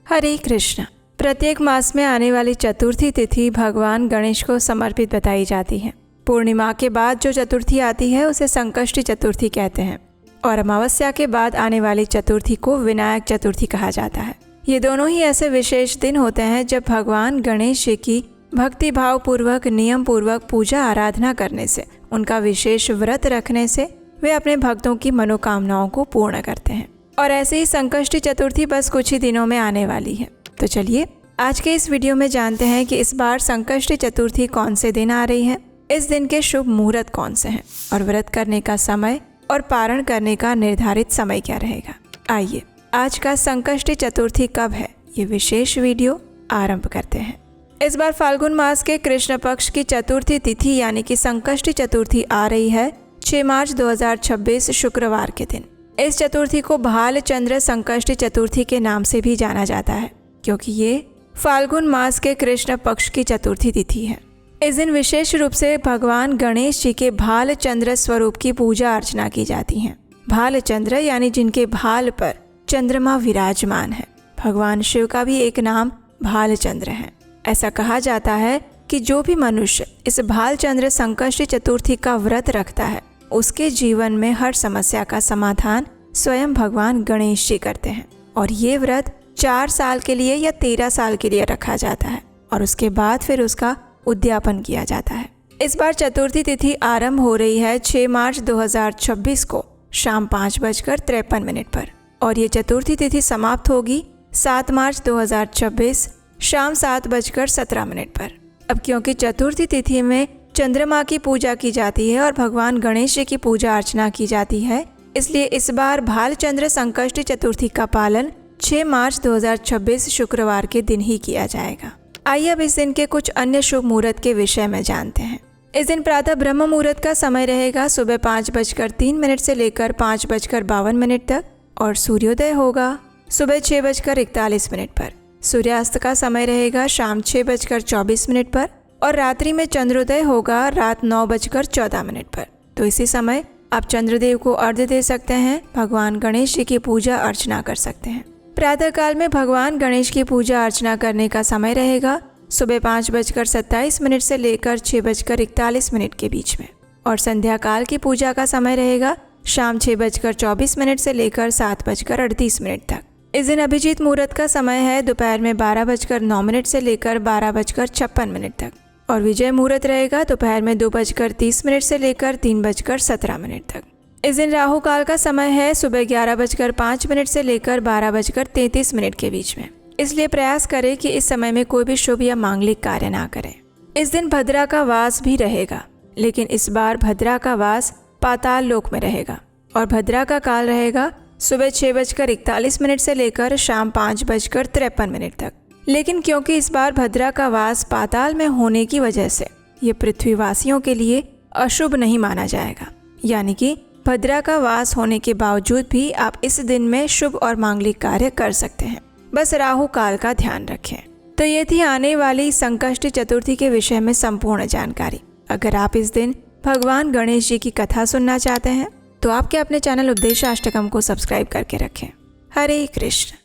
हरे कृष्ण। प्रत्येक मास में आने वाली चतुर्थी तिथि भगवान गणेश को समर्पित बताई जाती है। पूर्णिमा के बाद जो चतुर्थी आती है उसे संकष्टी चतुर्थी कहते हैं और अमावस्या के बाद आने वाली चतुर्थी को विनायक चतुर्थी कहा जाता है। ये दोनों ही ऐसे विशेष दिन होते हैं जब भगवान गणेश जी की भक्ति भाव पूर्वक नियम पूर्वक पूजा आराधना करने से, उनका विशेष व्रत रखने से वे अपने भक्तों की मनोकामनाओं को पूर्ण करते हैं। और ऐसे ही संकष्टी चतुर्थी बस कुछ ही दिनों में आने वाली है। तो चलिए आज के इस वीडियो में जानते हैं कि इस बार संकष्टी चतुर्थी कौन से दिन आ रही है, इस दिन के शुभ मुहूर्त कौन से हैं और व्रत करने का समय और पारण करने का निर्धारित समय क्या रहेगा। आइए आज का संकष्टी चतुर्थी कब है ये विशेष वीडियो आरंभ करते हैं। इस बार फाल्गुन मास के कृष्ण पक्ष की चतुर्थी तिथि यानी कि संकष्टी चतुर्थी आ रही है 6 मार्च 2026 शुक्रवार के दिन। इस चतुर्थी को भालचंद्र संकष्टी चतुर्थी के नाम से भी जाना जाता है क्योंकि ये फाल्गुन मास के कृष्ण पक्ष की चतुर्थी तिथि है। इस दिन विशेष रूप से भगवान गणेश जी के भालचंद्र स्वरूप की पूजा अर्चना की जाती है। भालचंद्र यानी जिनके भाल पर चंद्रमा विराजमान है। भगवान शिव का भी एक नाम भालचंद्र है। ऐसा कहा जाता है कि जो भी मनुष्य इस भालचंद्र संकष्टी चतुर्थी का व्रत रखता है उसके जीवन में हर समस्या का समाधान स्वयं भगवान गणेश जी करते हैं। और ये व्रत 4 साल के लिए या 13 साल के लिए रखा जाता है और उसके बाद फिर उसका उद्यापन किया जाता है। इस बार चतुर्थी तिथि आरंभ हो रही है 6 मार्च 2026 को शाम 5:53 पर और ये चतुर्थी तिथि समाप्त होगी 7 मार्च 2026 शाम 7:17 पर। अब क्योंकि चतुर्थी तिथि में चंद्रमा की पूजा की जाती है और भगवान गणेश जी की पूजा अर्चना की जाती है, इसलिए इस बार भालचंद्र संकष्टी चतुर्थी का पालन 6 मार्च 2026 शुक्रवार के दिन ही किया जाएगा। आइए अब इस दिन के कुछ अन्य शुभ मुहूर्त के विषय में जानते हैं। इस दिन प्रातः ब्रह्म मुहूर्त का समय रहेगा सुबह 5:03 से लेकर 5:52 तक और सूर्योदय होगा सुबह 6:41 पर। सूर्यास्त का समय रहेगा शाम 6:24 पर और रात्रि में चंद्रोदय होगा रात 9:14 पर। तो इसी समय आप चंद्रदेव को अर्घ्य दे सकते हैं, भगवान गणेश जी की पूजा अर्चना कर सकते हैं। प्रातः काल में भगवान गणेश की पूजा अर्चना करने का समय रहेगा सुबह 5:27 से लेकर 6:41 के बीच में और संध्या काल की पूजा का समय रहेगा शाम 6:24 से लेकर 7:38 तक। इस दिन अभिजीत मुहूर्त का समय है दोपहर में 12:09 से लेकर 12:56 तक और विजय मुहूर्त रहेगा दोपहर में 2:30 से लेकर 3:17 तक। इस दिन राहु काल का समय है सुबह 11:05 से लेकर 12:33 के बीच में, इसलिए प्रयास करें कि इस समय में कोई भी शुभ या मांगलिक कार्य ना करें। इस दिन भद्रा का वास भी रहेगा, लेकिन इस बार भद्रा का वास पाताल लोक में रहेगा और भद्रा का काल रहेगा सुबह 6:41 से लेकर शाम 5:53 तक। लेकिन क्योंकि इस बार भद्रा का वास पाताल में होने की वजह से ये पृथ्वीवासियों के लिए अशुभ नहीं माना जाएगा, यानी कि भद्रा का वास होने के बावजूद भी आप इस दिन में शुभ और मांगलिक कार्य कर सकते हैं। बस राहु काल का ध्यान रखें। तो ये थी आने वाली संकष्टी चतुर्थी के विषय में संपूर्ण जानकारी। अगर आप इस दिन भगवान गणेश जी की कथा सुनना चाहते हैं तो आपके अपने चैनल उपदेशाष्टकम को सब्सक्राइब करके रखें। हरे कृष्ण।